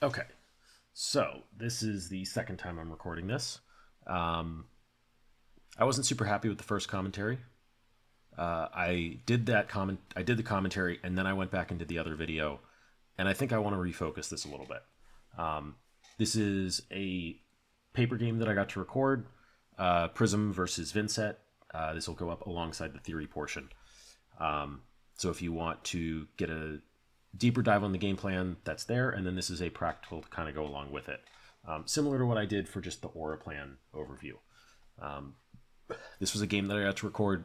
Okay, so this is the second time I'm recording this. Um, I wasn't super happy with the first commentary. I did the commentary, and then I went back and did the other video, and I think I want to refocus this a little bit. This is a paper game that I got to record, Prism versus Vynnset. This will go up alongside the theory portion. So if you want to get a deeper dive on the game plan, that's there, and then this is a practical to kind of go along with it. Similar to what I did for just the Aura plan overview. This was a game that I got to record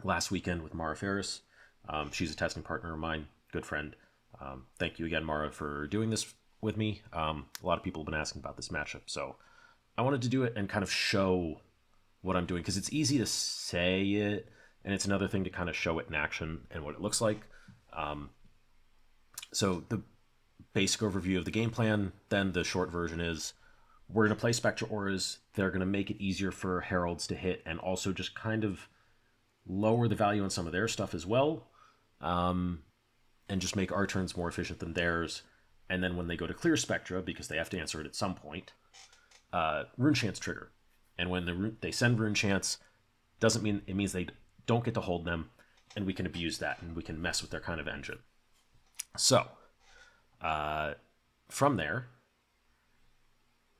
last weekend with Mara Faris. She's a testing partner of mine, good friend. Thank you again, Mara, for doing this with me. A lot of people have been asking about this matchup, so I wanted to do it and kind of show what I'm doing because it's easy to say it, and it's another thing to kind of show it in action and what it looks like. So the basic overview of the game plan, then the short version is we're going to play Spectra Auras. They're going to make it easier for Heralds to hit and also just kind of lower the value on some of their stuff as well, and just make our turns more efficient than theirs. And then when they go to clear Spectra, because they have to answer it at some point, Rune Chance trigger. And when they send Rune Chance, doesn't mean it means they don't get to hold them, and we can abuse that and we can mess with their kind of engine. So, from there,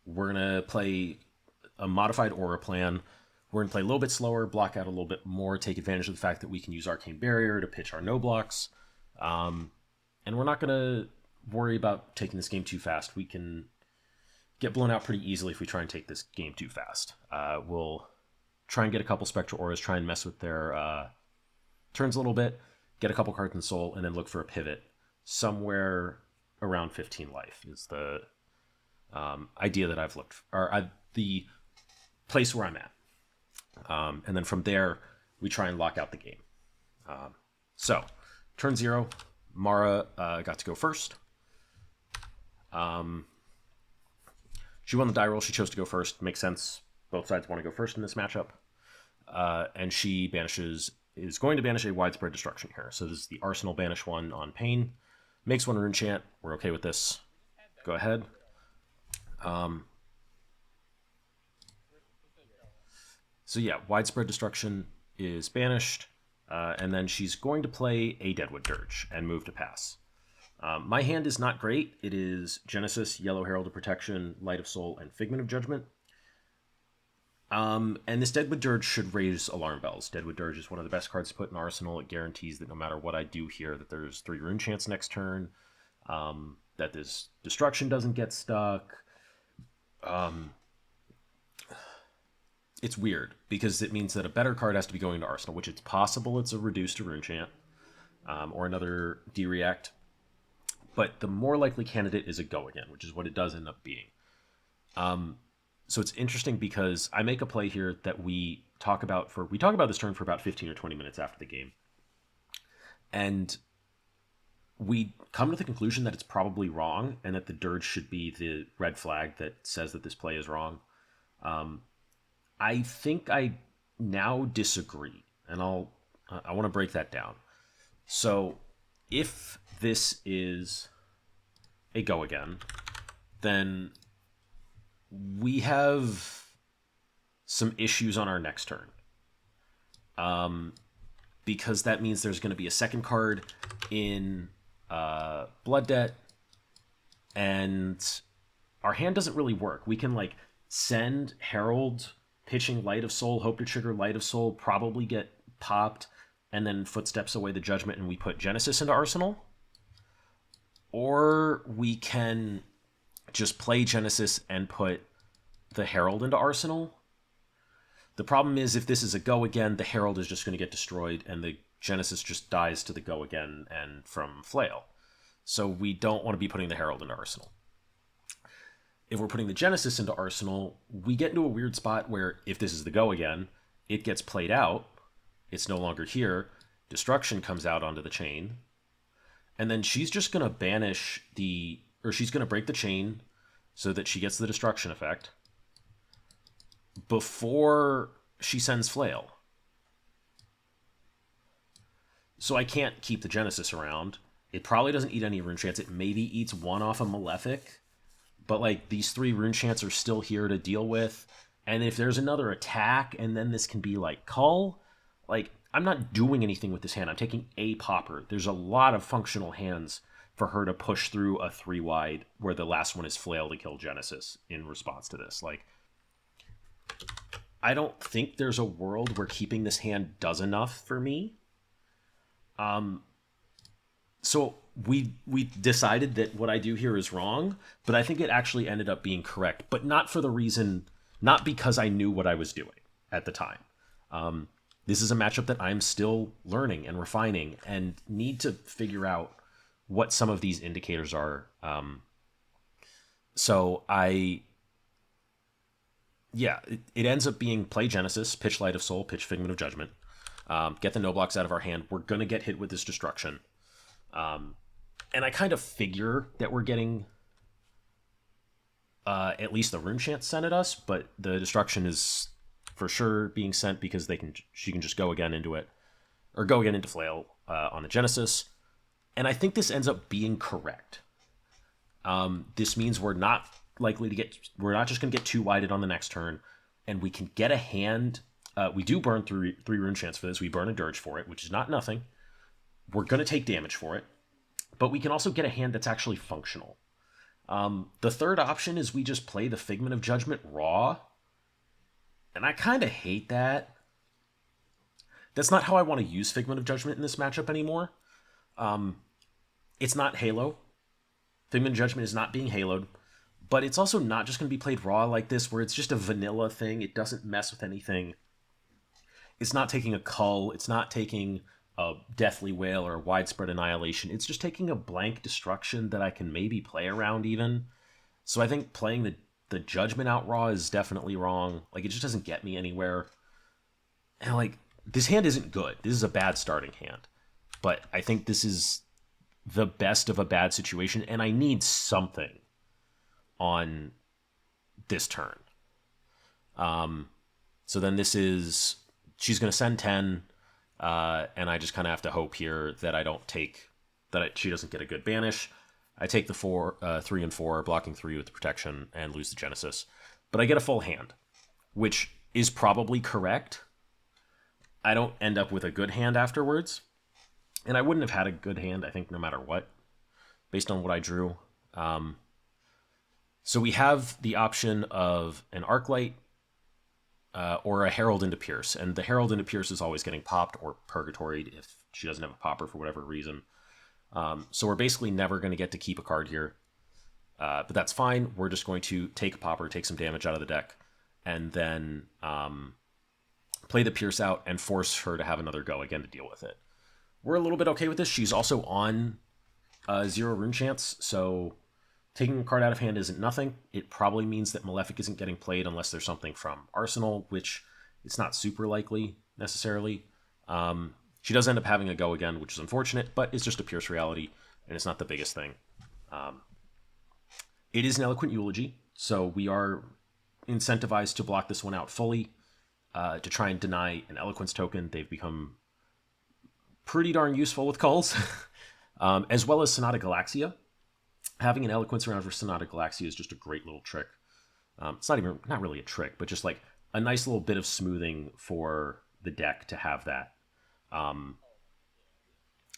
we're going to play a modified Aura plan. We're going to play a little bit slower, block out a little bit more, take advantage of the fact that we can use Arcane Barrier to pitch our no blocks. And we're not going to worry about taking this game too fast. We can get blown out pretty easily if we try and take this game too fast. We'll try and get a couple Spectral Auras, try and mess with their turns a little bit, get a couple cards in Soul, and then look for a pivot somewhere around 15 life is the idea that I've looked, or the place where I'm at. And then from there, we try and lock out the game. So, turn 0, Mara got to go first. She won the die roll. She chose to go first. Makes sense. Both sides want to go first in this matchup. And she is going to banish a widespread destruction here. So this is the Arsenal banish one on Pain. Makes one Rune Chant. We're okay with this. Go ahead. So yeah, widespread destruction is banished, and then she's going to play a Deadwood Dirge and move to pass. My hand is not great. It is Genesis, Yellow Herald of Protection, Light of Soul, and Figment of Judgment. And this Deadwood Dirge should raise alarm bells. Deadwood Dirge is one of the best cards to put in Arsenal. It guarantees that no matter what I do here, that there's 3 Rune Chance next turn, that this destruction doesn't get stuck. It's weird because it means that a better card has to be going to Arsenal, which it's possible it's a reduce to Rune Chant, or another D-React. But the more likely candidate is a go again, which is what it does end up being. So it's interesting because I make a play here that we talk about this turn for about 15 or 20 minutes after the game. And we come to the conclusion that it's probably wrong and that the Dirge should be the red flag that says that this play is wrong. I think I now disagree, and I want to break that down. So if this is a go again, then we have some issues on our next turn. Because that means there's going to be a second card in Blood Debt, and our hand doesn't really work. We can send Herald, pitching Light of Soul, hope to trigger Light of Soul, probably get popped, and then Footsteps away the Judgment, and we put Genesis into Arsenal. Or we can just play Genesis and put the Herald into Arsenal. The problem is, if this is a go again, the Herald is just going to get destroyed, and the Genesis just dies to the go again and from Flail. So we don't want to be putting the Herald into Arsenal. If we're putting the Genesis into Arsenal, we get into a weird spot where if this is the go again, it gets played out. It's no longer here. Destruction comes out onto the chain. And then she's just going to she's going to break the chain so that she gets the destruction effect before she sends Flail. So I can't keep the Genesis around. It probably doesn't eat any Rune Chance. It maybe eats one off a Malefic. but like these 3 rune chants are still here to deal with. And if there's another attack, and then this can be like cull, like I'm not doing anything with this hand. I'm taking a popper. There's a lot of functional hands for her to push through a 3 wide where the last one is flail to kill Genesis in response to this. Like, I don't think there's a world where keeping this hand does enough for me. So we decided that what I do here is wrong, but I think it actually ended up being correct, but not for the reason, not because I knew what I was doing at the time. This is a matchup that I'm still learning and refining and need to figure out what some of these indicators are. It ends up being play Genesis, pitch Light of Soul, pitch Figment of Judgment, get the no blocks out of our hand. We're going to get hit with this destruction. And I kind of figure that we're getting at least the rune chant sent at us, but the destruction is for sure being sent because she can just go again into it, or go again into flail on the Genesis. And I think this ends up being correct. This means we're not just going to get 2-wided on the next turn, and we can get a hand. We do burn 3 rune chants for this. We burn a dirge for it, which is not nothing. We're going to take damage for it, but we can also get a hand that's actually functional. The third option is we just play the Figment of Judgment raw, and I kind of hate that. That's not how I want to use Figment of Judgment in this matchup anymore. It's not Halo. Figment of Judgment is not being haloed, but it's also not just going to be played raw like this, where it's just a vanilla thing. It doesn't mess with anything. It's not taking a cull. It's not taking a Deathly Wail or a Widespread Annihilation. It's just taking a blank destruction that I can maybe play around even. So I think playing the Judgment out raw is definitely wrong. Like, it just doesn't get me anywhere. And like, this hand isn't good. This is a bad starting hand. But I think this is the best of a bad situation, and I need something on this turn. So then this is, she's going to send 10, and I just kind of have to hope here that I don't take, she doesn't get a good banish. I take the 3 and 4, blocking 3 with the protection, and lose the Genesis. But I get a full hand, which is probably correct. I don't end up with a good hand afterwards. And I wouldn't have had a good hand, I think, no matter what, based on what I drew. So we have the option of an Arclight or a Herald into Pierce. And the Herald into Pierce is always getting popped or purgatoried if she doesn't have a popper for whatever reason. So we're basically never going to get to keep a card here. But that's fine. We're just going to take a popper, take some damage out of the deck, and then play the Pierce out and force her to have another go again to deal with it. We're a little bit okay with this. She's also on 0 rune chance, so taking a card out of hand isn't nothing. It probably means that Malefic isn't getting played unless there's something from Arsenal, which it's not super likely necessarily. She does end up having a go again, which is unfortunate, but it's just a Pierce reality, and it's not the biggest thing. It is an Eloquent Eulogy, so we are incentivized to block this one out fully, to try and deny an Eloquence token. They've become pretty darn useful with culls, as well as Sonata Galaxia. Having an Eloquence around for Sonata Galaxia is just a great little trick. It's not really a trick, but just like a nice little bit of smoothing for the deck to have that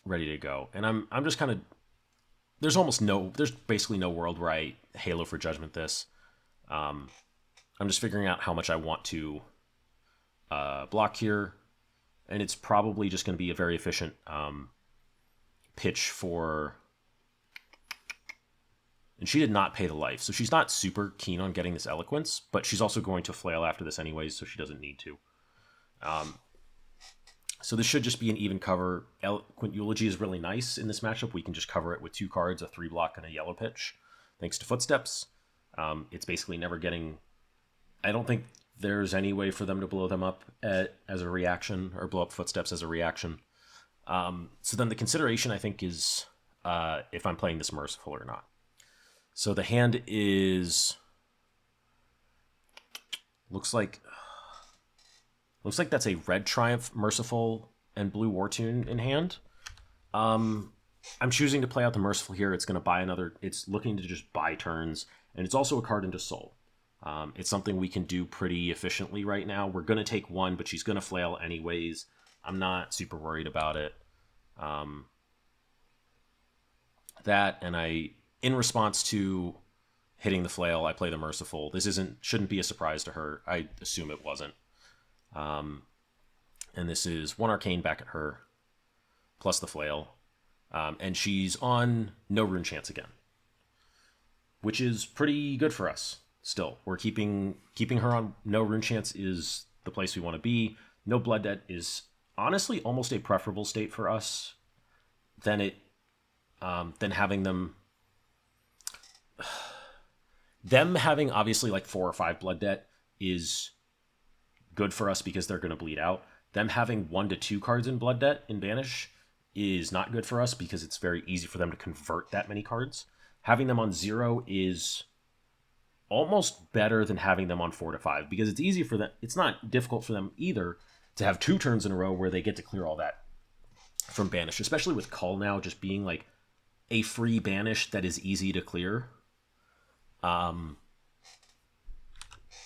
ready to go. And I'm just kind of, there's basically no world where I Halo for Judgment this. I'm just figuring out how much I want to block here. And it's probably just going to be a very efficient pitch for... And she did not pay the life, so she's not super keen on getting this Eloquence, but she's also going to flail after this anyways, so she doesn't need to. So this should just be an even cover. Eloquent Eulogy is really nice in this matchup. We can just cover it with 2 cards, a 3 block, and a yellow pitch, thanks to Footsteps. It's basically never getting... I don't think there's any way for them to blow them up as a reaction, or blow up Footsteps as a reaction. So then the consideration, I think, is if I'm playing this Merciful or not. So the hand is... Looks like that's a Red Triumph, Merciful, and Blue War Tune in hand. I'm choosing to play out the Merciful here. It's going to buy another... It's looking to just buy turns and it's also a card into Soul. It's something we can do pretty efficiently right now. We're going to take one, but she's going to flail anyways. I'm not super worried about it. That, and in response to hitting the flail, I play the Merciful. This shouldn't be a surprise to her. I assume it wasn't. And this is 1 Arcane back at her, plus the flail. And she's on no Rune Chance again, which is pretty good for us. Still, we're keeping her on no Rune Chance is the place we want to be. No Blood Debt is honestly almost a preferable state for us than having them having obviously like 4 or 5 Blood Debt is good for us because they're going to bleed out. Them having 1 to 2 cards in Blood Debt in Banish is not good for us because it's very easy for them to convert that many cards. Having them on 0 is almost better than having them on 4 to 5 because it's easy for them. It's not difficult for them either to have 2 turns in a row where they get to clear all that from Banish, especially with Cull now just being like a free Banish that is easy to clear. The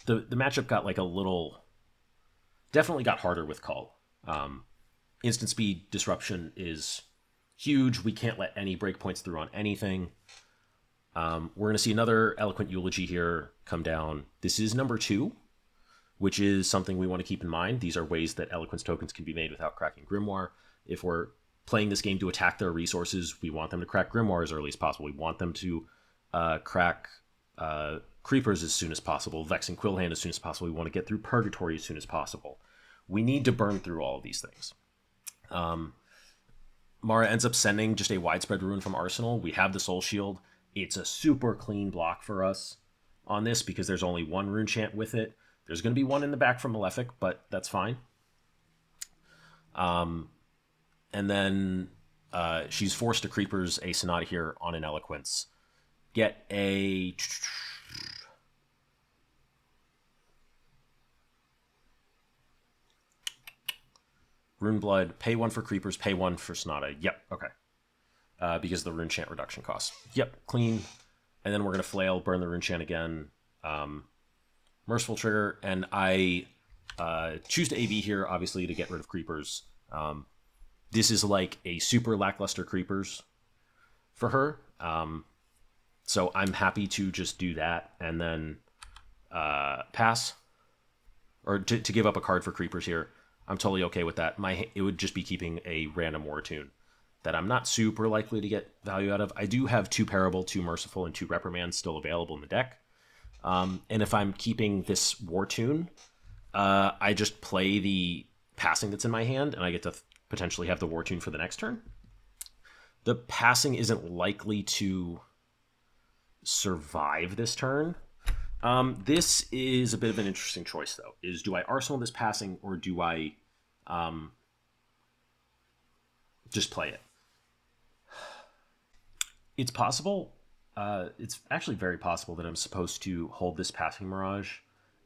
matchup got like definitely got harder with Cull. Instant speed disruption is huge. We can't let any breakpoints through on anything. We're going to see another Eloquent Eulogy here come down. This is number 2, which is something we want to keep in mind. These are ways that Eloquence tokens can be made without cracking Grimoire. If we're playing this game to attack their resources, we want them to crack Grimoire as early as possible. We want them to crack Creepers as soon as possible, Vex and Quillhand as soon as possible. We want to get through Purgatory as soon as possible. We need to burn through all of these things. Mara ends up sending just a widespread ruin from Arsenal. We have the Soul Shield. It's a super clean block for us on this because there's only 1 rune chant with it. There's going to be 1 in the back from Malefic, but that's fine. And then she's forced to Creepers a Sonata here on an Eloquence. Get a... Rune Blood, pay 1 for Creepers, pay 1 for Sonata. Yep, okay. Because of the Rune Chant reduction cost. Yep, clean. And then we're going to Flail, burn the Rune Chant again. Merciful trigger, and I choose to AV here, obviously, to get rid of Creepers. This is like a super lackluster Creepers for her. So I'm happy to just do that and then pass. Or to give up a card for Creepers here. I'm totally okay with that. It would just be keeping a random War Tune that I'm not super likely to get value out of. I do have 2 Parable, 2 Merciful, and 2 Reprimand still available in the deck. And if I'm keeping this War Tune, I just play the passing that's in my hand, and I get to potentially have the War Tune for the next turn. The passing isn't likely to survive this turn. This is a bit of an interesting choice, though. Do I Arsenal this passing, or do I just play it? It's possible. It's actually very possible that I'm supposed to hold this passing Mirage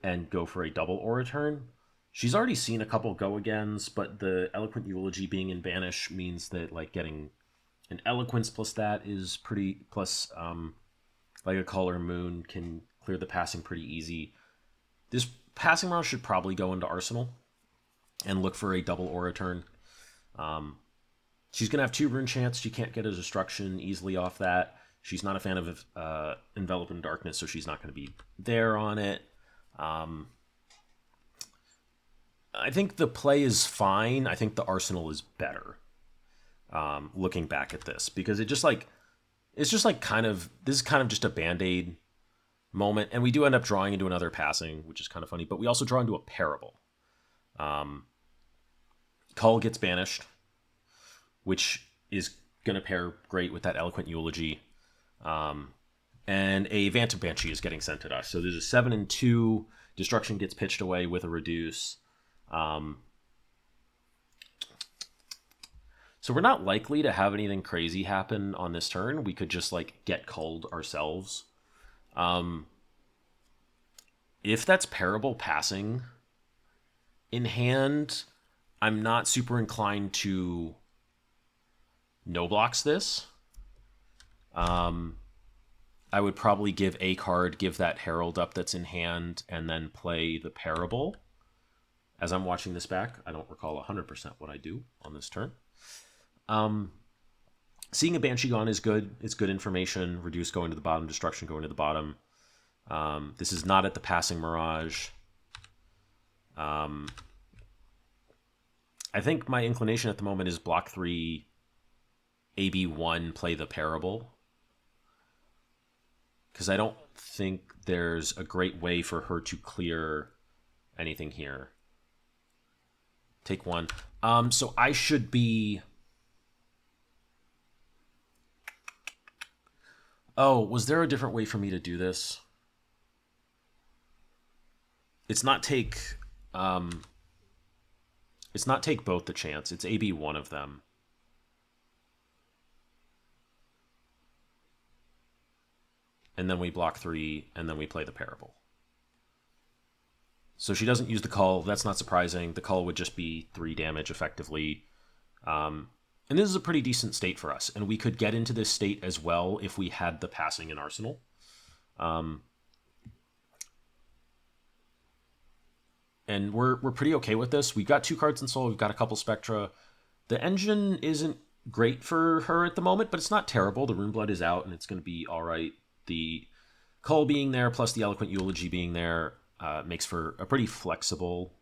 and go for a double Aura turn. She's already seen a couple go-agains, but the Eloquent Eulogy being in Banish means that like getting an Eloquence plus that is pretty... Plus like a Color Moon can clear the passing pretty easy. This passing Mirage should probably go into Arsenal and look for a double Aura turn. She's going to have 2 Rune Chants. She can't get a Destruction easily off that. She's not a fan of Envelop in Darkness, so she's not going to be there on it. I think the play is fine. I think the Arsenal is better, looking back at this, because this is kind of just a Band-Aid moment, and we do end up drawing into another passing, which is kind of funny, but we also draw into a Parable. Cull gets banished, which is going to pair great with that Eloquent Eulogy. And a Phantom Banshee is getting sent at us. So there's a 7 and 2. Destruction gets pitched away with a Reduce. So we're not likely to have anything crazy happen on this turn. We could just like get culled ourselves. If that's Parable passing in hand, I'm not super inclined to no blocks this. I would probably give a card, give that Herald up that's in hand, and then play the Parable. As I'm watching this back, I don't recall 100% what I do on this turn. Seeing a Banshee gone is good. It's good information. Reduce going to the bottom, destruction going to the bottom. This is not at the passing Mirage. I think my inclination at the moment is block 3, AB1, play the Parable. Because I don't think there's a great way for her to clear anything here. Take 1. So I should be... Oh, was there a different way for me to do this? It's not take... it's not take both the chance. It's AB one of them. And then we block 3, and then we play the Parable. So she doesn't use the Cull. That's not surprising. The Cull would just be 3 damage effectively. And this is a pretty decent state for us. And we could get into this state as well if we had the passing in Arsenal. And we're pretty okay with this. We've got 2 cards in Soul. We've got a couple Spectra. The engine isn't great for her at the moment, but it's not terrible. The Runeblood is out, and it's going to be all right. The Cull being there, plus the Eloquent Eulogy being there, makes for a pretty flexible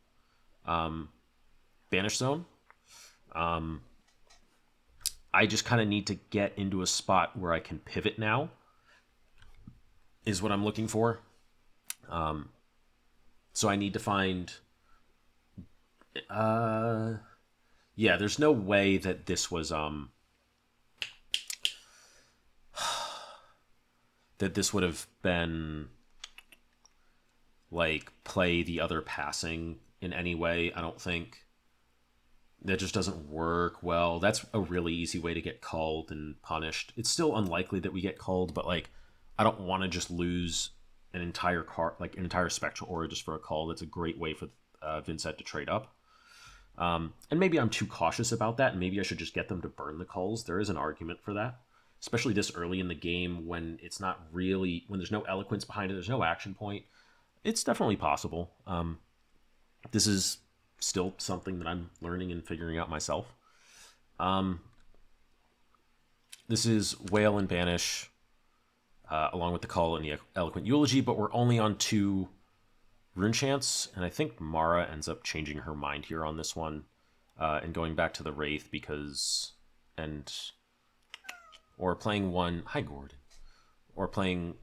Banish Zone. I just kind of need to get into a spot where I can pivot now, is what I'm looking for. So I need to find... yeah, there's no way that this was... that this would have been... like, play the other passing in any way, I don't think. That just doesn't work well. That's a really easy way to get culled and punished. It's still unlikely that we get culled, but, like, I don't want to just lose an entire card, like an entire Spectral Aura just for a Cull. That's a great way for Vynnset to trade up. And maybe I'm too cautious about that, and maybe I should just get them to burn the Culls. There is an argument for that, especially this early in the game when it's not really, when there's no eloquence behind it, there's no action point. It's definitely possible. This is still something that I'm learning and figuring out myself. This is Wail and Banish, along with the Cull and the Eloquent Eulogy, but we're only on 2 Rune Chants, and I think Mara ends up changing her mind here on this one, and going back to the Wraith because... or playing one... Hi, Gordon. Or playing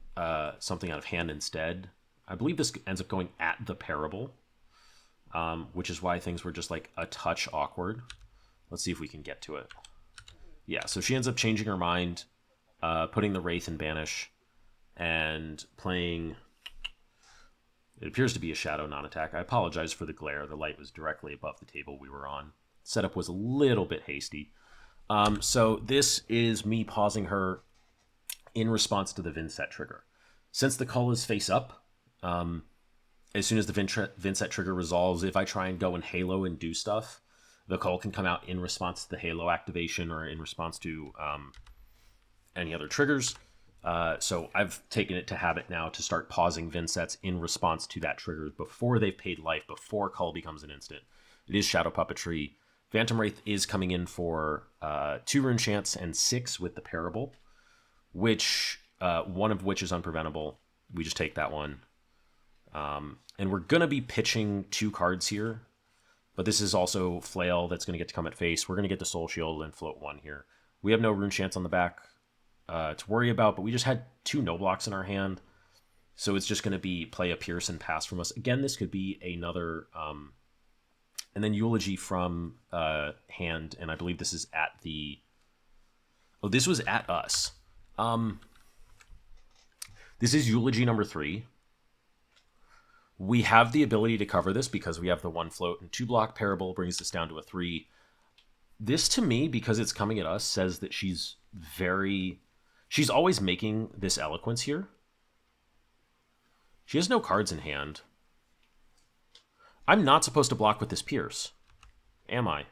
something out of hand instead. I believe this ends up going at the Parable, which is why things were just like a touch awkward. Let's see if we can get to it. Yeah, so she ends up changing her mind, putting the Wraith in Banish, and playing... It appears to be a Shadow non-attack. I apologize for the glare. The light was directly above the table we were on. Setup was a little bit hasty. So this is me pausing her in response to the Vynnset trigger. Since the Cull is face up, as soon as the Vynnset trigger resolves, if I try and go and Halo and do stuff, the Cull can come out in response to the Halo activation or in response to any other triggers. So I've taken it to habit now to start pausing Vynnsets in response to that trigger before they've paid life, before Cull becomes an instant. It is Shadow Puppetry. Phantom Wraith is coming in for 2 Rune Chants and 6 with the Parable, which one of which is unpreventable. We just take that one. And we're going to be pitching 2 cards here, but this is also Flail that's going to get to come at face. We're going to get the Soul Shield and float 1 here. We have no Rune Chants on the back to worry about, but we just had 2 no blocks in our hand, so it's just going to be play a Pierce and pass from us. Again, this could be another... and then Eulogy from hand, and I believe this is at the... Oh, this was at us. This is Eulogy number 3. We have the ability to cover this because we have the 1 float, and 2 block Parable brings this down to a 3. This, to me, because it's coming at us, says that she's very... She's always making this Eloquence here. She has no cards in hand. I'm not supposed to block with this Pierce, am I?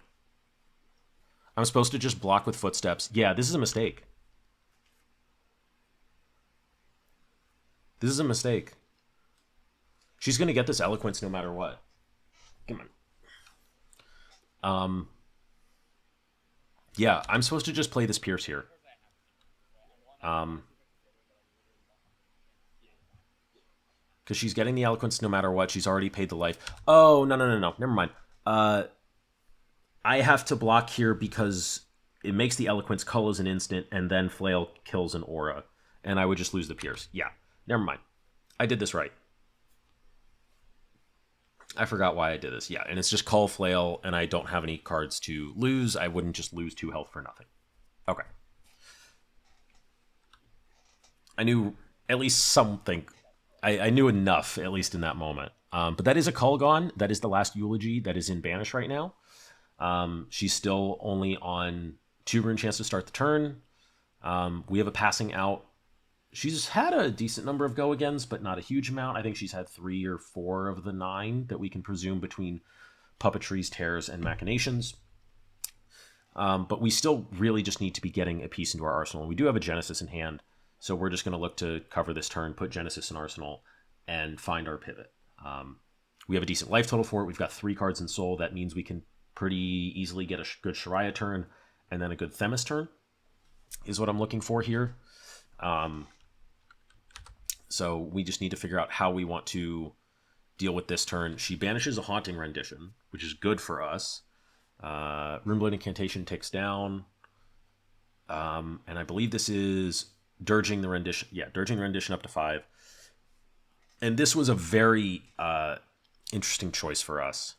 I'm supposed to just block with Footsteps. Yeah, this is a mistake. This is a mistake. She's going to get this Eloquence no matter what. Come on. Yeah, I'm supposed to just play this Pierce here. Um, because she's getting the Eloquence no matter what. She's already paid the life. Oh, no, no, no, no. Never mind. I have to block here because it makes the Eloquence cull as an instant, and then Flail kills an aura. And I would just lose the Pierce. Yeah, never mind. I did this right. I forgot why I did this. Yeah, and it's just Cull Flail, and I don't have any cards to lose. I wouldn't just lose 2 health for nothing. Okay. I knew at least something. I knew enough, at least in that moment. But that is a Cull gone. That is the last Eulogy that is in Banish right now. She's still only on 2 rune chance to start the turn. We have a passing out. She's had a decent number of go-agains, but not a huge amount. I think she's had 3 or 4 of the 9 that we can presume between Puppetries, Tears, and Machinations. But we still really just need to be getting a piece into our arsenal. We do have a Genesis in hand, so we're just going to look to cover this turn, put Genesis in arsenal, and find our pivot. We have a decent life total for it. We've got 3 cards in Soul. That means we can pretty easily get a good Shariah turn, and then a good Themis turn, is what I'm looking for here. So we just need to figure out how we want to deal with this turn. She banishes a Haunting Rendition, which is good for us. Runeblade Incantation takes down. And I believe this is Dirging the Rendition. Yeah, Dirging the Rendition up to 5. And this was a very interesting choice for us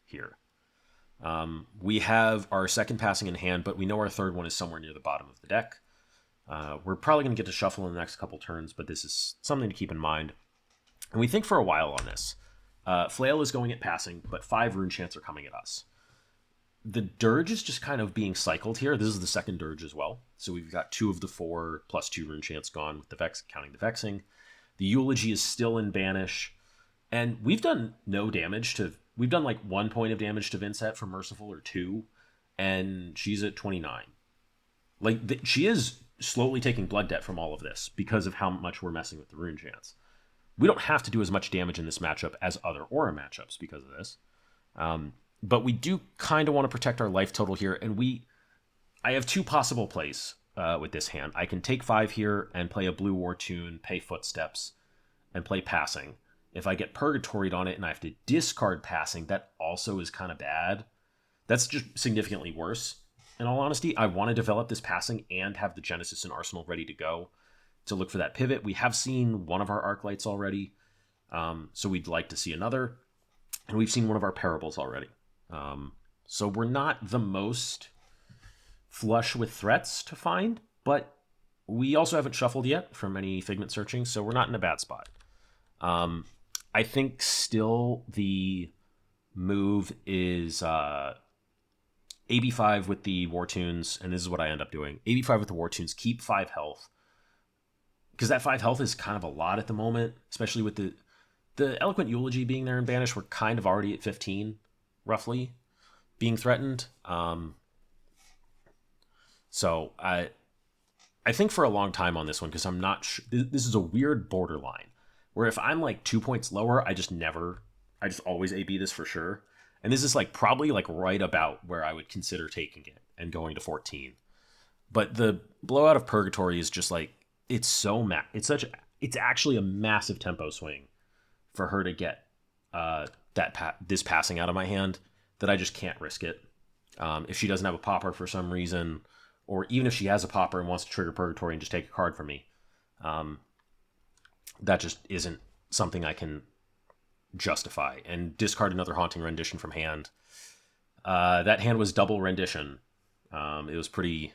here. We have our second passing in hand, but we know our third one is somewhere near the bottom of the deck. We're probably going to get to shuffle in the next couple turns, but this is something to keep in mind. And we think for a while on this. Flail is going at passing, but 5 rune chants are coming at us. The Dirge is just kind of being cycled here. This is the second Dirge as well. So we've got 2 of the 4 plus 2 rune chants gone with the Vex, counting the Vexing. The Eulogy is still in Banish. And we've done no damage to... We've done like 1 point of damage to Vynnset from Merciful, or 2. And she's at 29. Like, she is slowly taking blood debt from all of this because of how much we're messing with the rune chants. We don't have to do as much damage in this matchup as other aura matchups because of this. But we do kind of want to protect our life total here, and I have 2 possible plays with this hand. I can take 5 here and play a blue War Tune, pay Footsteps, and play Passing. If I get Purgatoried on it and I have to discard Passing, that also is kind of bad. That's just significantly worse. In all honesty, I want to develop this Passing and have the Genesis and Arsenal ready to go to look for that pivot. We have seen one of our Arclights already, so we'd like to see another. And we've seen one of our Parables already. So we're not the most flush with threats to find, but we also haven't shuffled yet from any Figment searching, so we're not in a bad spot. I think still the move is AB5 with the War Tunes, and this is what I end up doing. AB5 with the War Tunes, keep 5 health. Because that 5 health is kind of a lot at the moment, especially with the Eloquent Eulogy being there in Banish. We're kind of already at 15, roughly, being threatened. So I think for a long time on this one, because I'm not sure, this is a weird borderline, where if I'm like 2 points lower, I just always AB this for sure. And this is like probably like right about where I would consider taking it and going to 14. But the blowout of Purgatory is just like, it's so it's actually a massive tempo swing for her to get this passing out of my hand that I just can't risk it. If she doesn't have a popper for some reason, or even if she has a popper and wants to trigger Purgatory and just take a card from me, that just isn't something I can justify. And discard another Haunting Rendition from hand. That hand was double Rendition. It was pretty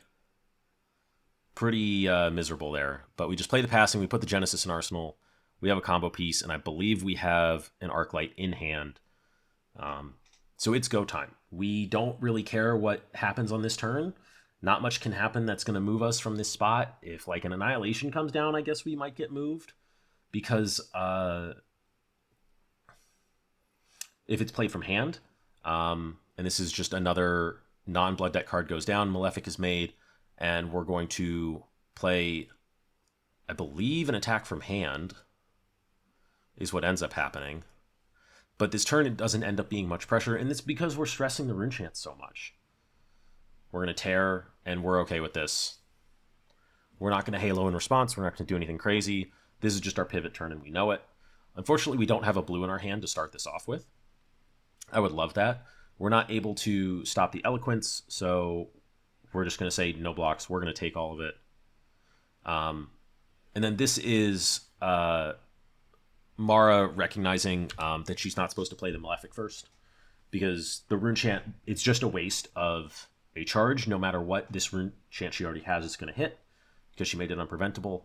miserable there. But we just play the passing, we put the Genesis in Arsenal, we have a combo piece, and I believe we have an Arclight in hand. So it's go time. We don't really care what happens on this turn. Not much can happen that's going to move us from this spot. If like an Annihilation comes down, I guess we might get moved. Because if it's played from hand, and this is just another non-blood deck card goes down, Malefic is made, and we're going to play, I believe, an attack from hand. is what ends up happening. But this turn, it doesn't end up being much pressure, and it's because we're stressing the rune chant so much. We're going to tear, and we're okay with this. We're not going to halo in response. We're not going to do anything crazy. This is just our pivot turn, and we know it. Unfortunately, we don't have a blue in our hand to start this off with. I would love that. We're not able to stop the eloquence, so we're just going to say no blocks. We're going to take all of it. And then this is Mara recognizing that she's not supposed to play the Malefic first, because the rune chant, it's just a waste of a charge. No matter what this rune chant she already has is going to hit, because she made it unpreventable.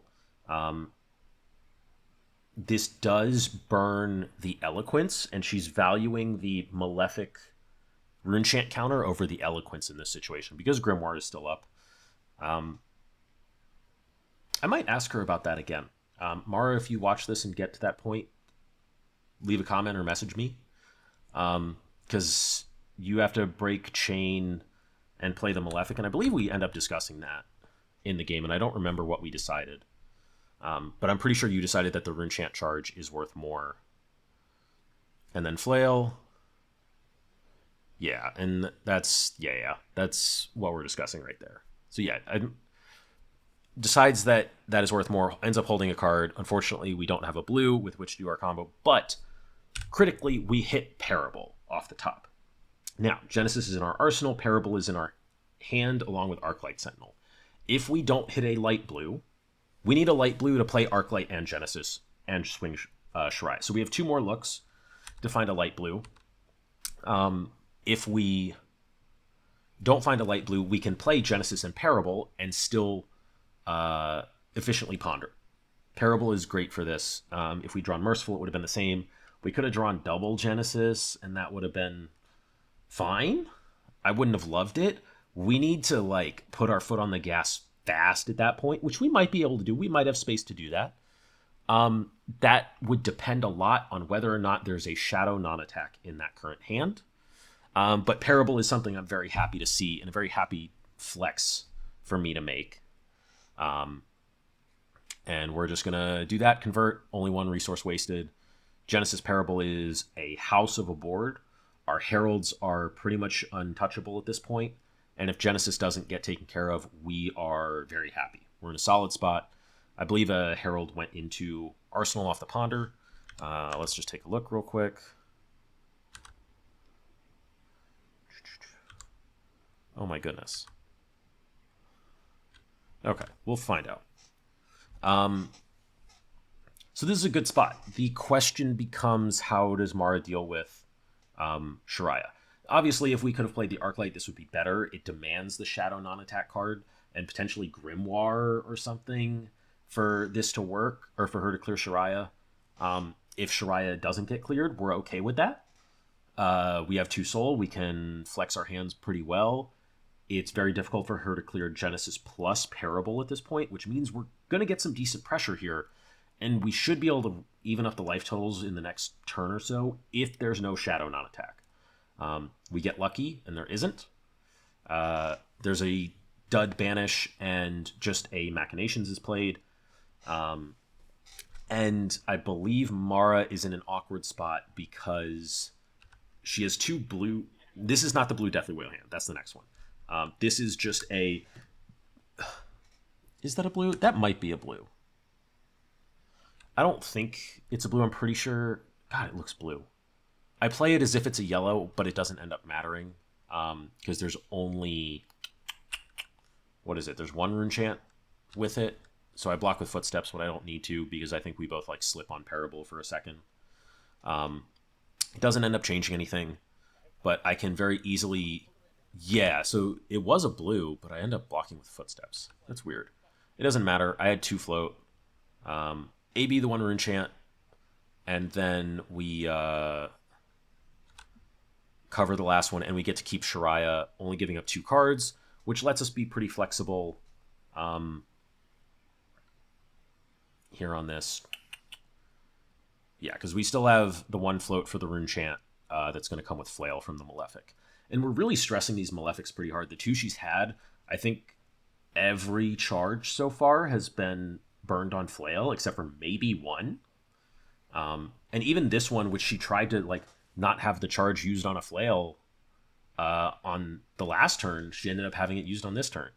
This does burn the eloquence, and she's valuing the Malefic rune chant counter over the eloquence in this situation, because Grimoire is still up. I might ask her about that again. Mara, if you watch this and get to that point, leave a comment or message me. Because you have to break chain and play the Malefic, and I believe we end up discussing that in the game, and I don't remember what we decided. But I'm pretty sure you decided that the rune chant charge is worth more. And then flail. Yeah, and that's what we're discussing right there. So yeah, decides that is worth more, ends up holding a card. Unfortunately, we don't have a blue with which to do our combo, but critically, we hit Parable off the top. Now, Genesis is in our arsenal, Parable is in our hand, along with Arclight Sentinel. If we don't hit a light blue, we need a light blue to play Arclight and Genesis and swing Shariah. So we have 2 more looks to find a light blue. If we don't find a light blue, we can play Genesis and Parable and still efficiently ponder. Parable is great for this. If we'd drawn Merciful, it would have been the same. We could have drawn double Genesis, and that would have been fine. I wouldn't have loved it. We need to put our foot on the gas fast at that point, which we might be able to do. We might have space to do that. That would depend a lot on whether or not there's a shadow non-attack in that current hand. But Parable is something I'm very happy to see, and a very happy flex for me to make. And we're just going to do that. Convert, only 1 resource wasted. Genesis Parable is a house of a board. Our heralds are pretty much untouchable at this point. And if Genesis doesn't get taken care of, we are very happy. We're in a solid spot. I believe a herald went into Arsenal off the ponder. Let's just take a look real quick. Oh my goodness. Okay, we'll find out. So this is a good spot. The question becomes, how does Mara deal with Shariah? Obviously, if we could have played the Arclight, this would be better. It demands the Shadow non-attack card and potentially Grimoire or something for this to work, or for her to clear Shariah. If Shariah doesn't get cleared, we're okay with that. We have 2 soul. We can flex our hands pretty well. It's very difficult for her to clear Genesis plus Parable at this point, which means we're going to get some decent pressure here. And we should be able to even up the life totals in the next turn or so if there's no Shadow non-attack. We get lucky, and there isn't. There's a dud banish, and just a Machinations is played. And I believe Mara is in an awkward spot because she has 2 blue. This is not the blue Deathly Whale hand. That's the next one. This is just a... Is that a blue? That might be a blue. I don't think it's a blue. I'm pretty sure... God, it looks blue. I play it as if it's a yellow, but it doesn't end up mattering. Because there's only... What is it? There's 1 rune chant with it. So I block with Footsteps when I don't need to, because I think we both slip on Parable for a second. It doesn't end up changing anything, but I can very easily... Yeah, so it was a blue, but I end up blocking with Footsteps. That's weird. It doesn't matter. I had 2 float. AB the 1 rune chant, and then we cover the last one, and we get to keep Shariah, only giving up 2 cards, which lets us be pretty flexible here on this. Yeah, because we still have the 1 float for the rune chant that's going to come with Flail from the Malefic. And we're really stressing these Malefics pretty hard. The 2 she's had, I think every charge so far has been burned on Flail, except for maybe 1. And even this one, which she tried to like not have the charge used on a flail on the last turn, she ended up having it used on this turn.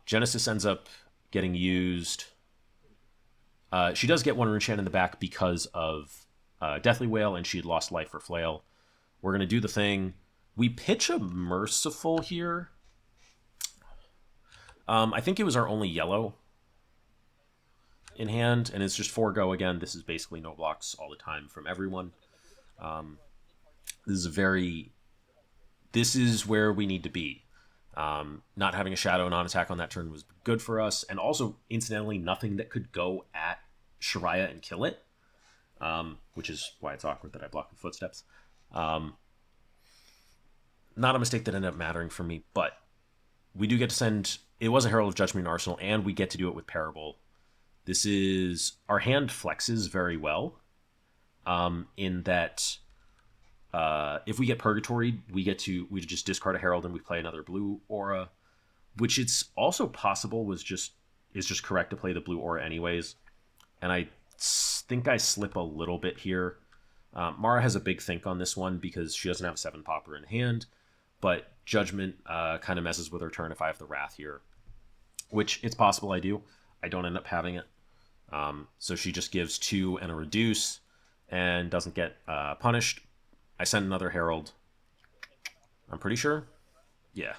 Genesis ends up getting used. She does get one rune chant in the back because of Deathly Wail, and she had lost life for flail. We're gonna do the thing. We pitch a Merciful here. I think it was our only yellow in hand, and it's just forego again. This is basically no blocks all the time from everyone. This is a very. This is where we need to be. Not having a shadow non-attack on that turn was good for us, and also incidentally, nothing that could go at Shariah and kill it, which is why it's awkward that I blocked with footsteps. Not a mistake that ended up mattering for me, but we do get to send. It was a Herald of Judgment in Arsenal, and we get to do it with Parable. This is our hand flexes very well, in that if we get Purgatory, we just discard a Herald and we play another blue aura, which it's also possible is just correct to play the blue aura anyways. And I think I slip a little bit here. Mara has a big think on this one because she doesn't have 7 Pauper in hand, but Judgment kind of messes with her turn if I have the Wrath here, which it's possible I do. I don't end up having it. So she just gives 2 and a reduce and doesn't get punished. I send another Herald. I'm pretty sure. Yeah.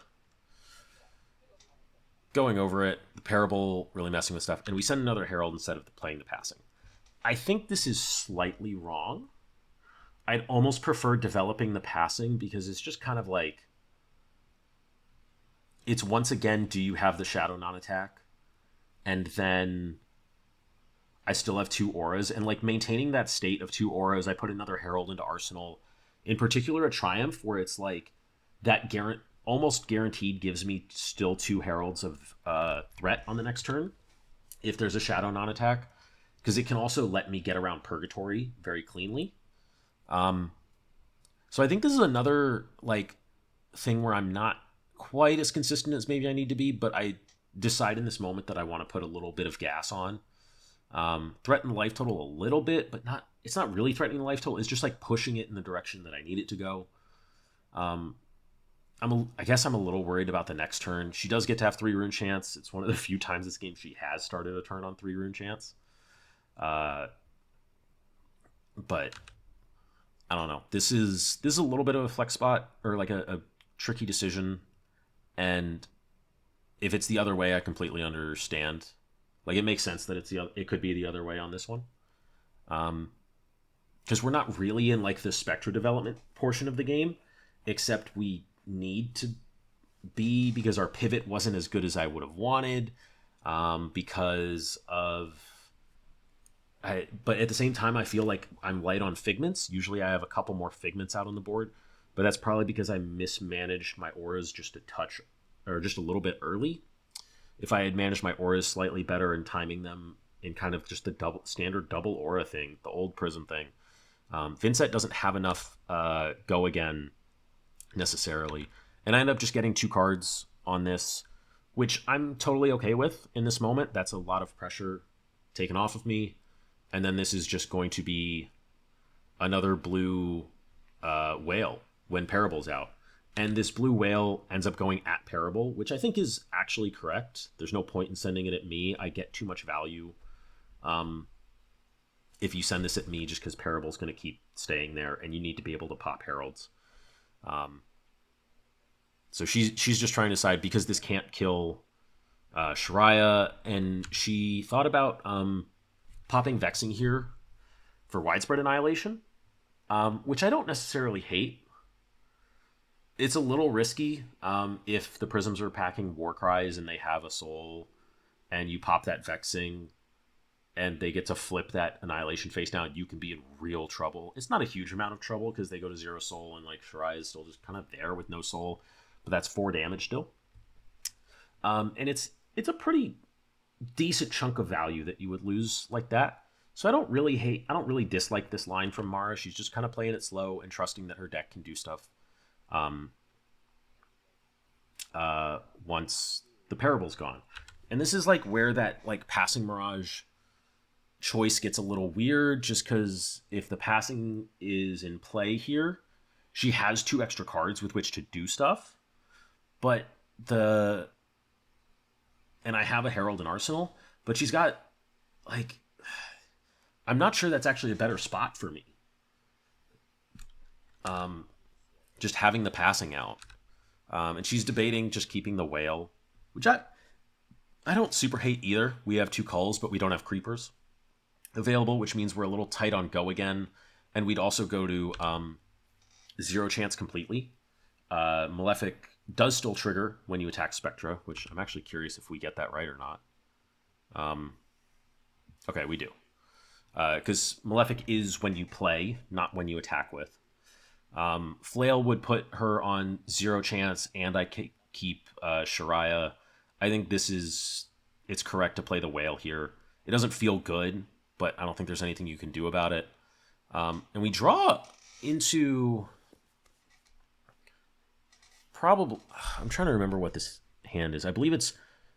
Going over it, the Parable really messing with stuff, and we send another Herald instead of playing the passing. I think this is slightly wrong. I'd almost prefer developing the passing because it's just kind of like, it's once again, do you have the Shadow non-attack? And then I still have 2 auras, and like maintaining that state of 2 auras, I put another Herald into Arsenal. In particular, a Triumph, where it's like that almost guaranteed gives me still 2 Heralds of threat on the next turn if there's a Shadow non-attack, because it can also let me get around Purgatory very cleanly. So I think this is another like thing where I'm not quite as consistent as maybe I need to be, but I decide in this moment that I want to put a little bit of gas on. Threaten the life total a little bit, but not. It's not really threatening the life total. It's just like pushing it in the direction that I need it to go. I guess I'm a little worried about the next turn. She does get to have 3 rune chants. It's one of the few times this game she has started a turn on 3 rune chants. But I don't know. This is a little bit of a flex spot, or like a tricky decision. And if it's the other way, I completely understand. Like, it makes sense that it could be the other way on this one. Because we're not really in like the Spectra development portion of the game, except we need to be, because our pivot wasn't as good as I would have wanted, because of... but at the same time, I feel like I'm light on Figments. Usually I have a couple more Figments out on the board, but that's probably because I mismanaged my auras just a touch, or just a little bit early. If I had managed my auras slightly better and timing them in kind of just the standard double aura thing, the old Prism thing, Vynnset doesn't have enough go again necessarily. And I end up just getting 2 cards on this, which I'm totally okay with in this moment. That's a lot of pressure taken off of me. And then this is just going to be another blue whale when Parable's out. And this blue whale ends up going at Parable, which I think is actually correct. There's no point in sending it at me. I get too much value if you send this at me, just because Parable's going to keep staying there, and you need to be able to pop Heralds. So she's just trying to decide, because this can't kill Shariah, and she thought about popping Vexing here for widespread annihilation, which I don't necessarily hate. It's a little risky if the Prisms are packing War Cries and they have a soul, and you pop that Vexing and they get to flip that Annihilation face down, you can be in real trouble. It's not a huge amount of trouble because they go to 0 soul, and like Shariah is still just kind of there with no soul, but that's 4 damage still. And it's a pretty decent chunk of value that you would lose like that. So I don't really dislike this line from Mara. She's just kind of playing it slow and trusting that her deck can do stuff once the Parable's gone. And this is like where that like passing Mirage choice gets a little weird just because if the passing is in play here, she has 2 extra cards with which to do stuff. But the and I have a Herald in Arsenal, but she's got like I'm not sure that's actually a better spot for me. Just having the passing out, and she's debating just keeping the whale, which I don't super hate either. We have 2 culls, but we don't have creepers available, which means we're a little tight on go again, and we'd also go to 0 chance completely. Malefic does still trigger when you attack Spectra, which I'm actually curious if we get that right or not. Okay, we do. Because Malefic is when you play, not when you attack with. Flail would put her on 0 chance, and I keep Shariah. I think it's correct to play the whale here. It doesn't feel good, but I don't think there's anything you can do about it. And we draw into probably, I'm trying to remember what this hand is. I believe it's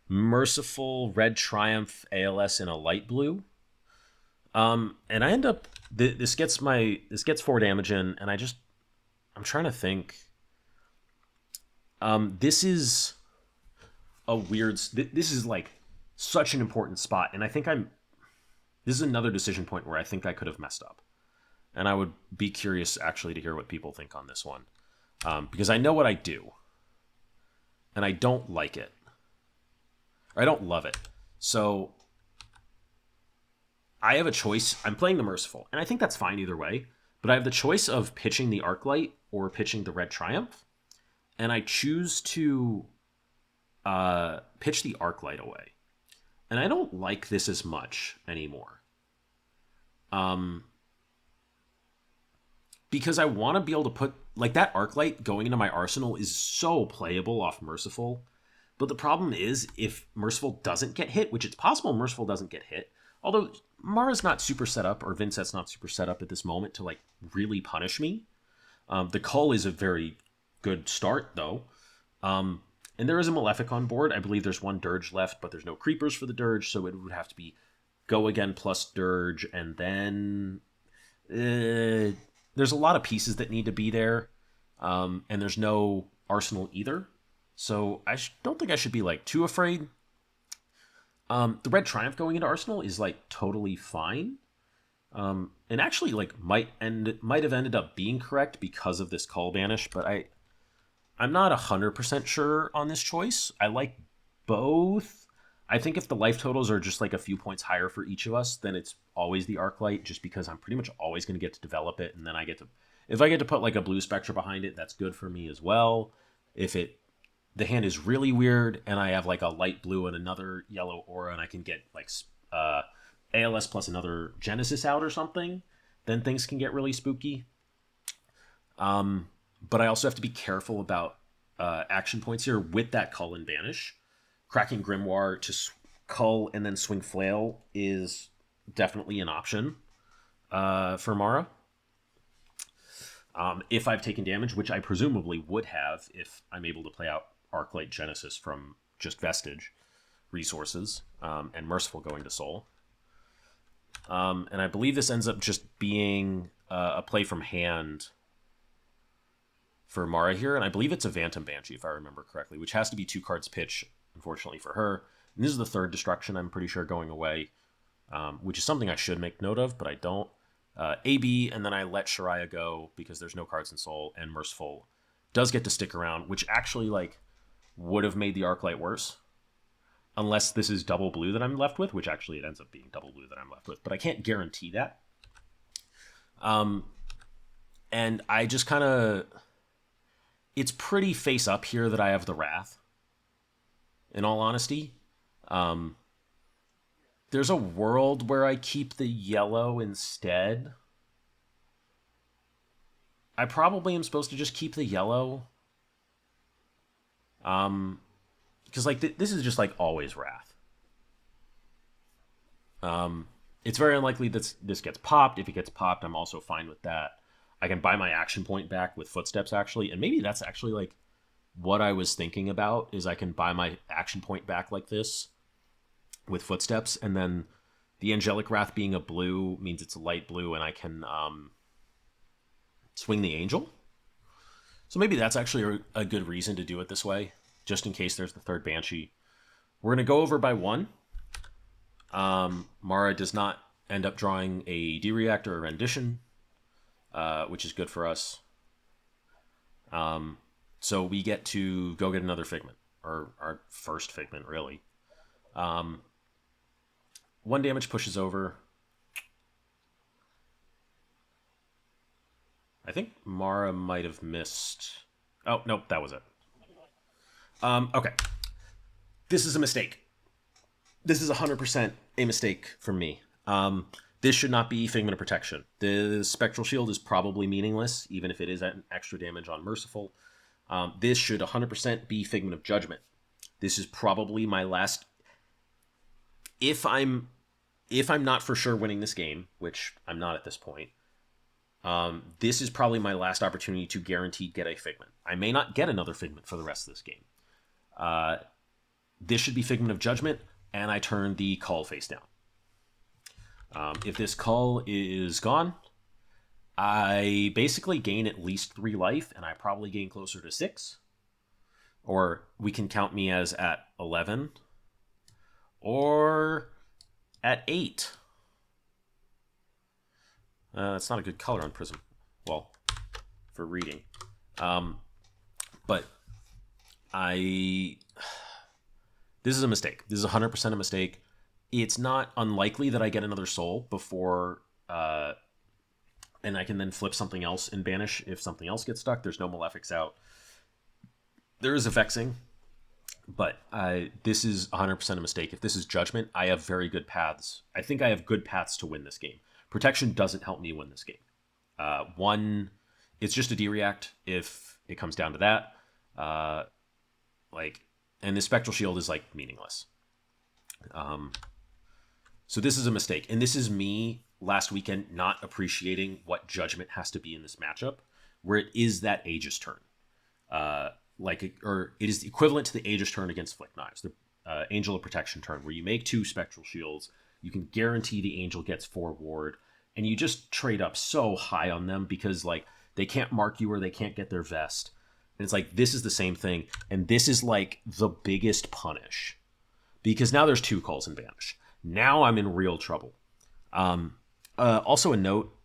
Merciful, Red Triumph, ALS, and a light blue. And I end up this gets 4 damage in, and I'm trying to think. This is a weird. This is like such an important spot, and I think this is another decision point where I think I could have messed up, and I would be curious actually to hear what people think on this one, because I know what I do, and I don't like it, or I don't love it. So I have a choice. I'm playing the Merciful, and I think that's fine either way. But I have the choice of pitching the Arclight or pitching the Red Triumph, and I choose to pitch the Arclight away. And I don't like this as much anymore. Because I want to be able to put, like, that Arclight going into my arsenal is so playable off Merciful. But the problem is, if Merciful doesn't get hit, which it's possible Merciful doesn't get hit, although Mara's not super set up, or Vynnset's not super set up at this moment to, like, really punish me. The Cull is a very good start, though. And there is a Malefic on board. I believe there's 1 Dirge left, but there's no creepers for the Dirge, so it would have to be go again plus Dirge, and then there's a lot of pieces that need to be there, and there's no Arsenal either. So I don't think I should be, like, too afraid. The Red Triumph going into Arsenal is, like, totally fine. And actually, like, might have ended up being correct because of this Cull banish, but I'm not 100% sure on this choice. I like both. I think if the life totals are just, like, a few points higher for each of us, then it's always the Arclight, just because I'm pretty much always going to get to develop it, and then if I get to put, like, a blue Spectra behind it, that's good for me as well. If the hand is really weird, and I have, like, a light blue and another yellow aura, and I can get, like, ALS plus another Genesis out or something, then things can get really spooky. But I also have to be careful about action points here with that Cull and Banish. Cracking Grimoire to Cull and then swing Flail is definitely an option for Mara. If I've taken damage, which I presumably would have if I'm able to play out Arclight Genesis from just Vestige resources, and Merciful going to Soul. And I believe this ends up just being a play from hand for Mara here, and I believe it's a Phantom Banshee, if I remember correctly, which has to be 2 cards pitch, unfortunately for her. And this is the 3rd destruction, I'm pretty sure, going away, which is something I should make note of, but I don't. AB, and then I let Shariah go because there's no cards in Soul, and Merciful does get to stick around, which actually, like, would have made the Arclight worse. Unless this is double blue that I'm left with, which actually it ends up being double blue that I'm left with, but I can't guarantee that. And I just kind of... It's pretty face up here that I have the Wrath, in all honesty. There's a world where I keep the yellow instead. I probably am supposed to just keep the yellow. Because, like, this is just, like, always Wrath. It's very unlikely that this gets popped. If it gets popped, I'm also fine with that. I can buy my action point back with Footsteps, actually. And maybe that's actually, like, what I was thinking about, is I can buy my action point back like this with Footsteps, and then The Angelic Wrath being a blue means it's a light blue, and I can swing the Angel. So maybe that's actually a good reason to do it this way, just in case there's the third Banshee. We're going to go over by 1. Mara does not end up drawing a D-React or a Rendition, which is good for us. So we get to go get another Figment, or our first Figment, really. 1 damage pushes over. I think Mara might have missed. Oh, nope, that was it. Okay. This is a mistake. This is 100% a mistake from me. This should not be Figment of Protection. The Spectral Shield is probably meaningless, even if it is at an extra damage on Merciful. This should 100% be Figment of Judgment. This is probably my last... If I'm not for sure winning this game, which I'm not at this point, this is probably my last opportunity to guaranteed get a Figment. I may not get another Figment for the rest of this game. This should be Figment of Judgment, and I turn the Cull face down. If this Cull is gone, I basically gain at least 3 life, and I probably gain closer to 6. Or we can count me as at 11. Or at 8. It's not a good color on Prism. Well, for reading. But this is a mistake. This is 100% a mistake. It's not unlikely that I get another soul before, and I can then flip something else and banish if something else gets stuck. There's no Malefics out. There is a Vexing, but this is 100% a mistake. If this is Judgment, I have very good paths. I think I have good paths to win this game. Protection doesn't help me win this game. It's just a D-React if it comes down to that. And the Spectral Shield is meaningless. So this is a mistake. And this is me last weekend not appreciating what Judgment has to be in this matchup, where it is that Aegis turn. Or it is equivalent to the Aegis turn against Flick Knives, the Angel of Protection turn, where you make 2 Spectral Shields, you can guarantee the Angel gets 4 ward, and you just trade up so high on them because they can't mark you or they can't get their vest. And it's this is the same thing, and this is the biggest punish. Because now there's 2 Culls in Banish. Now I'm in real trouble. Also a note,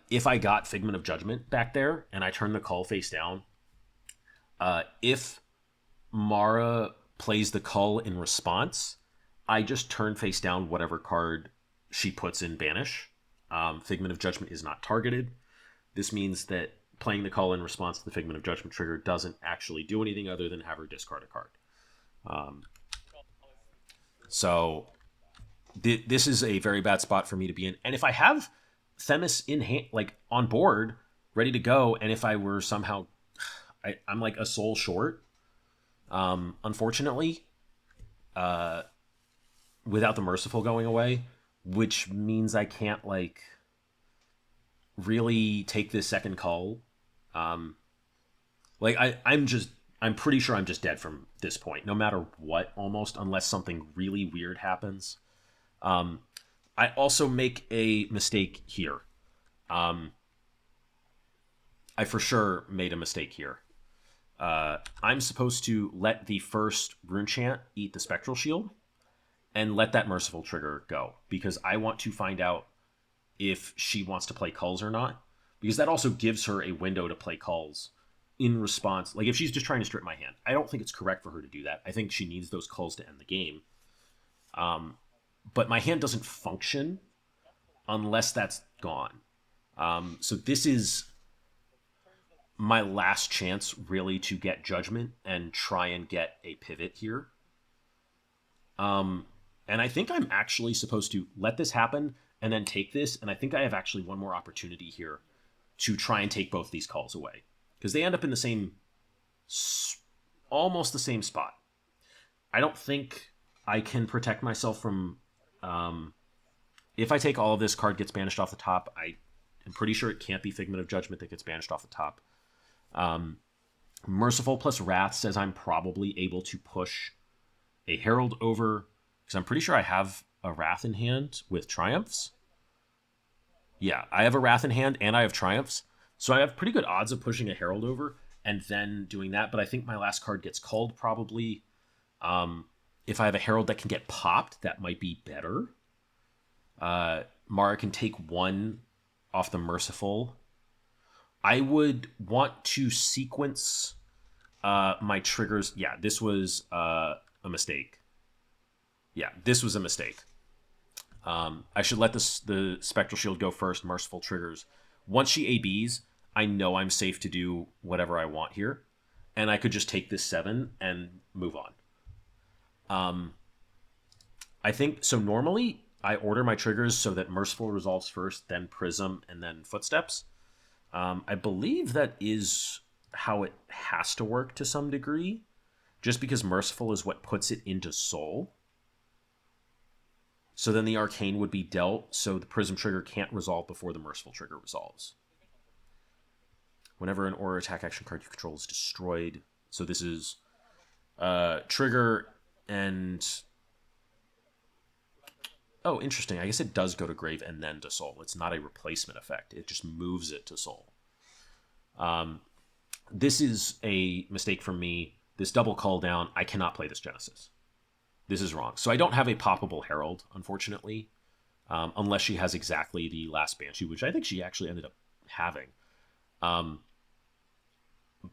if I got Figment of Judgment back there, and I turn the Cull face down, if Mara plays the Cull in response, I just turn face down whatever card she puts in Banish. Figment of Judgment is not targeted. This means that playing the Cull in response to the Figment of Judgment trigger doesn't actually do anything other than have her discard a card. So this is a very bad spot for me to be in. And if I have Themis in hand, on board, ready to go, and if I were somehow... I'm a soul short, unfortunately, without the Merciful going away, which means I can't really take this second Cull. I'm pretty sure I'm just dead from this point, no matter what, almost, unless something really weird happens. I also make a mistake here. I for sure made a mistake here. I'm supposed to let the first Rune Chant eat the Spectral Shield and let that Merciful trigger go, because I want to find out if she wants to play Culls or not, because that also gives her a window to play Culls in response. If she's just trying to strip my hand, I don't think it's correct for her to do that. I think she needs those Culls to end the game. But my hand doesn't function unless that's gone. So this is my last chance really to get Judgment and try and get a pivot here. And I think I'm actually supposed to let this happen and then take this, and I think I have actually one more opportunity here to try and take both these Culls away, because they end up in the same, almost the same spot. I don't think I can protect myself from, if I take all of this, card gets banished off the top. I'm pretty sure it can't be Figment of Judgment that gets banished off the top. Merciful plus Wrath says I'm probably able to push a Herald over, because I'm pretty sure I have a Wrath in hand with Triumphs. Yeah, I have a Wrath in hand and I have Triumphs. So I have pretty good odds of pushing a Herald over and then doing that. But I think my last card gets called probably. If I have a Herald that can get popped, that might be better. Mara can take one off the Merciful. I would want to sequence my triggers. Yeah, this was a mistake. Yeah, this was a mistake. I should let the Spectral Shield go first, Merciful triggers. Once she ABs, I know I'm safe to do whatever I want here. And I could just take this 7 and move on. I think, so normally I order my triggers so that Merciful resolves first, then Prism, and then Footsteps. I believe that is how it has to work to some degree, just because Merciful is what puts it into Soul. So then the Arcane would be dealt, so the Prism trigger can't resolve before the Merciful trigger resolves. Whenever an aura attack action card you control is destroyed, so this is trigger and... Oh, interesting. I guess it does go to grave and then to Soul. It's not a replacement effect. It just moves it to Soul. This is a mistake from me. This double call down, I cannot play this Genesis. This is wrong. So I don't have a poppable Herald, unfortunately, unless she has exactly the last Banshee, which I think she actually ended up having.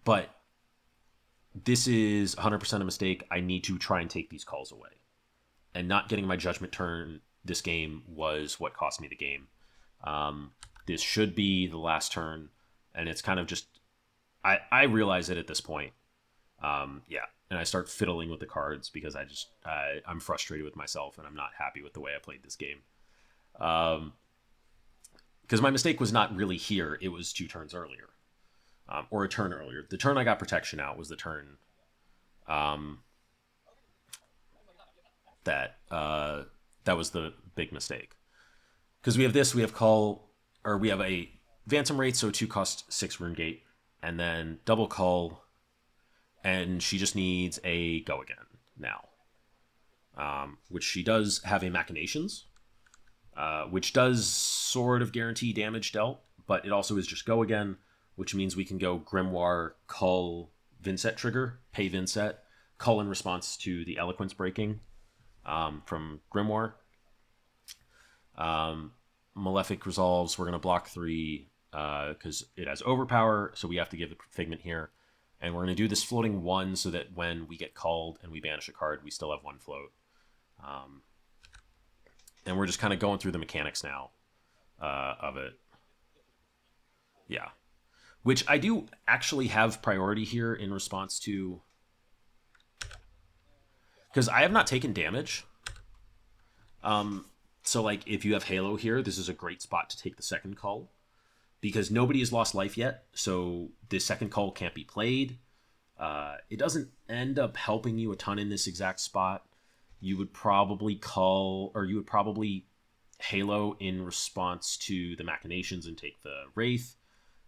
But this is 100% a mistake. I need to try and take these calls away. And not getting my Judgment turn this game was what cost me the game. This should be the last turn, and it's kind of just... I realize it at this point. Yeah, and I start fiddling with the cards because I'm frustrated with myself, and I'm not happy with the way I played this game. Because my mistake was not really here. It was 2 turns earlier. Or a turn earlier. The turn I got protection out was the turn that was the big mistake. Because we have this, we have call, or we have a Phantom Wraith, so 2 cost 6 Rune Gate, and then double call, and she just needs a go again now. Which she does have a Machinations, which does sort of guarantee damage dealt, but it also is just go again, which means we can go Grimoire, cull, Vynnset trigger, pay Vynnset, cull in response to the Eloquence breaking from Grimoire. Malefic resolves, we're going to block 3 because it has overpower, so we have to give the Figment here. And we're going to do this floating 1 so that when we get called and we banish a card, we still have 1 float. And we're just kind of going through the mechanics now of it. Yeah. Which I do actually have priority here in response to... Because I have not taken damage. So, like, if you have Halo here, this is a great spot to take the second call. Because nobody has lost life yet, so the second call can't be played. It doesn't end up helping you a ton in this exact spot. You would probably call, or you would probably Halo in response to the Machinations and take the Wraith.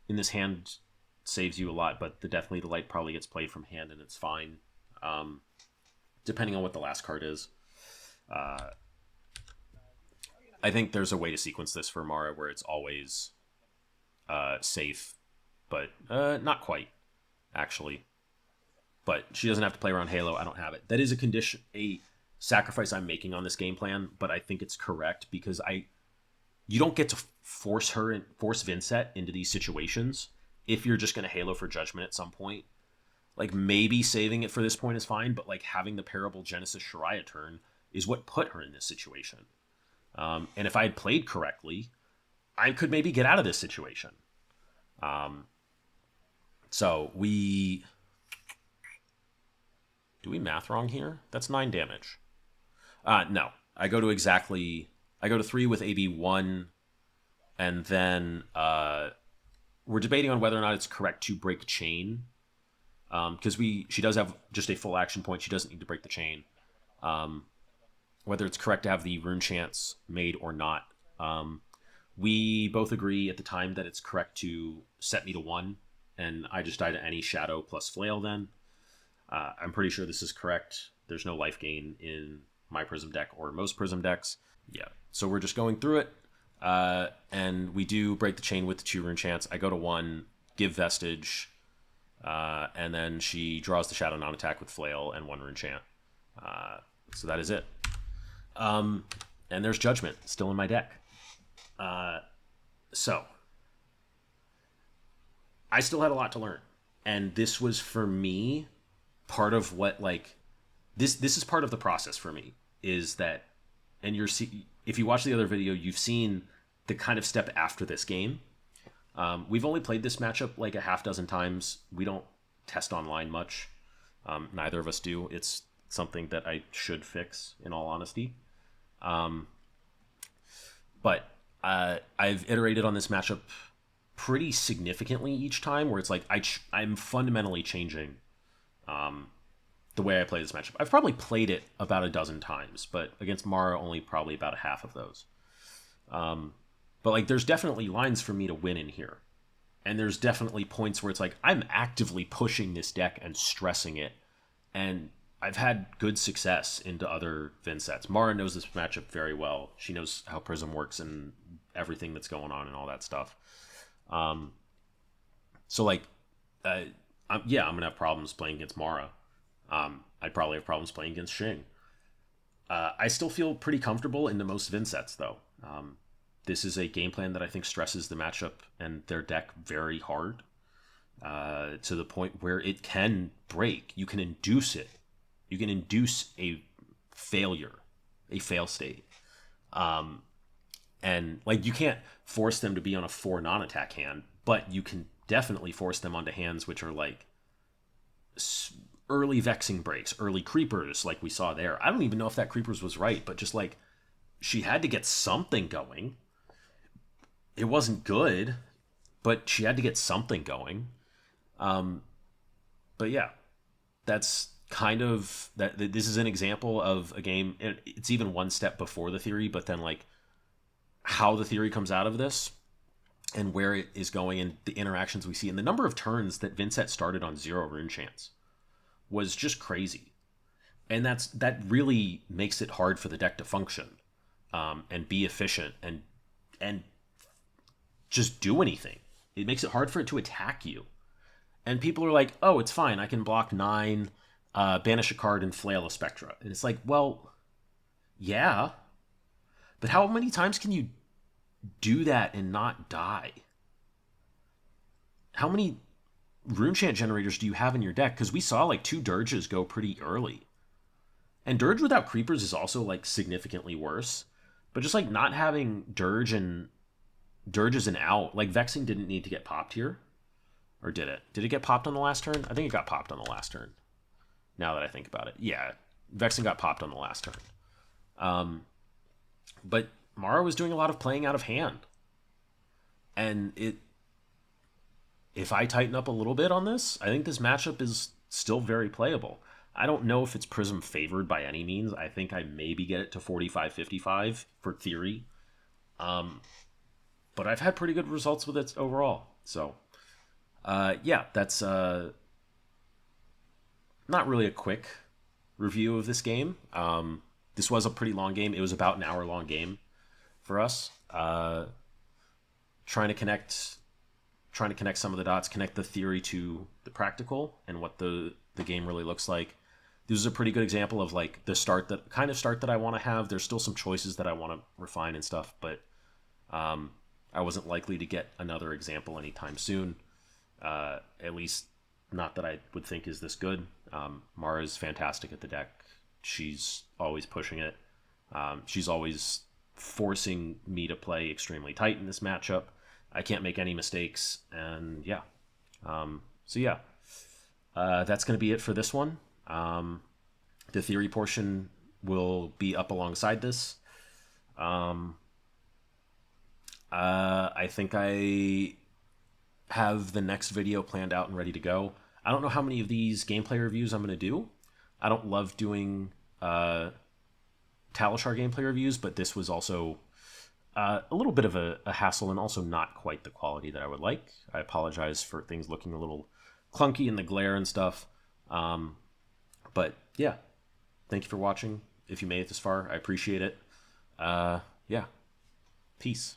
In this hand saves you a lot, but definitely the Light probably gets played from hand and it's fine. Depending on what the last card is. I think there's a way to sequence this for Mara where it's always safe, but not quite, actually. But she doesn't have to play around Halo. I don't have it. That is a condition, a sacrifice I'm making on this game plan, but I think it's correct because you don't get to force Vynnset into these situations if you're just going to Halo for Judgment at some point. Like, maybe saving it for this point is fine, but like having the Parable Genesis Shariah turn is what put her in this situation. And if I had played correctly, I could maybe get out of this situation. So we... Do we math wrong here? That's 9 damage. No. I go to 3 with AB 1, and then we're debating on whether or not it's correct to break chain. Because she does have just a full action point. She doesn't need to break the chain. Whether it's correct to have the rune chance made or not. We both agree at the time that it's correct to set me to 1, and I just die to any shadow plus flail then. I'm pretty sure this is correct. There's no life gain in my Prism deck or most Prism decks. Yeah, so we're just going through it, and we do break the chain with the 2 rune chants. I go to 1, give Vestige, and then she draws the Shadow non-attack with Flail and 1 rune chant. So that is it. And there's Judgment still in my deck. So I still had a lot to learn, and this was for me part of what this is part of the process for me, is that, and if you watch the other video, you've seen the kind of step after this game. We've only played this matchup like a half dozen times. We don't test online much. Neither of us do. It's something that I should fix, in all honesty. But I've iterated on this matchup pretty significantly each time, where it's like I'm fundamentally changing the way I play this matchup. I've probably played it about a dozen times, but against Mara, only probably about a half of those. But like, there's definitely lines for me to win in here. And there's definitely points where it's like, I'm actively pushing this deck and stressing it. And I've had good success into other Vynsets. Mara knows this matchup very well. She knows how Prism works and everything that's going on and all that stuff. So like, I'm going to have problems playing against Mara. I'd probably have problems playing against Xing. I still feel pretty comfortable into most Vynsets, though. This is a game plan that I think stresses the matchup and their deck very hard, to the point where it can break. You can induce it. You can induce a failure, a fail state. And like, you can't force them to be on a 4 non-attack hand, but you can definitely force them onto hands which are like early Vexing breaks, early Creepers, like we saw there. I don't even know if that Creepers was right, but just like, she had to get something going. It wasn't good, but she had to get something going. But yeah, that's kind of that. This is an example of a game. It's even one step before the theory, but then like how the theory comes out of this and where it is going and the interactions we see and the number of turns that Vynnset started on 0 rune chants was just crazy. And that really makes it hard for the deck to function, and be efficient and just do anything. It makes it hard for it to attack you. And people are like, oh, it's fine. I can block 9, banish a card, and flail a Spectra. And it's like, well, yeah. But how many times can you do that and not die? How many rune chant generators do you have in your deck? Because we saw like 2 Dirges go pretty early. And Dirge without Creepers is also like significantly worse. But just like not having Dirge as an out, like Vexing didn't need to get popped here. Or did it? Did it get popped on the last turn? I think it got popped on the last turn, now that I think about it. Yeah, Vexing got popped on the last turn. But Mara was doing a lot of playing out of hand. And if I tighten up a little bit on this, I think this matchup is still very playable. I don't know if it's Prism favored by any means. I think I maybe get it to 45-55 for theory. But I've had pretty good results with it overall. So, yeah, that's not really a quick review of this game. This was a pretty long game. It was about an hour-long game for us. Trying to connect some of the dots, connect the theory to the practical and what the game really looks like. This is a pretty good example of like the start that I want to have. There's still some choices that I want to refine and stuff, but I wasn't likely to get another example anytime soon. At least not that I would think is this good. Mara's fantastic at the deck. She's always pushing it. She's always forcing me to play extremely tight in this matchup. I can't make any mistakes, and yeah. So yeah, that's going to be it for this one. The theory portion will be up alongside this. I think I have the next video planned out and ready to go. I don't know how many of these gameplay reviews I'm going to do. I don't love doing Talishar gameplay reviews, but this was also a little bit of a hassle and also not quite the quality that I would like. I apologize for things looking a little clunky in the glare and stuff. But yeah, thank you for watching. if you made it this far. I appreciate it. Yeah. Peace.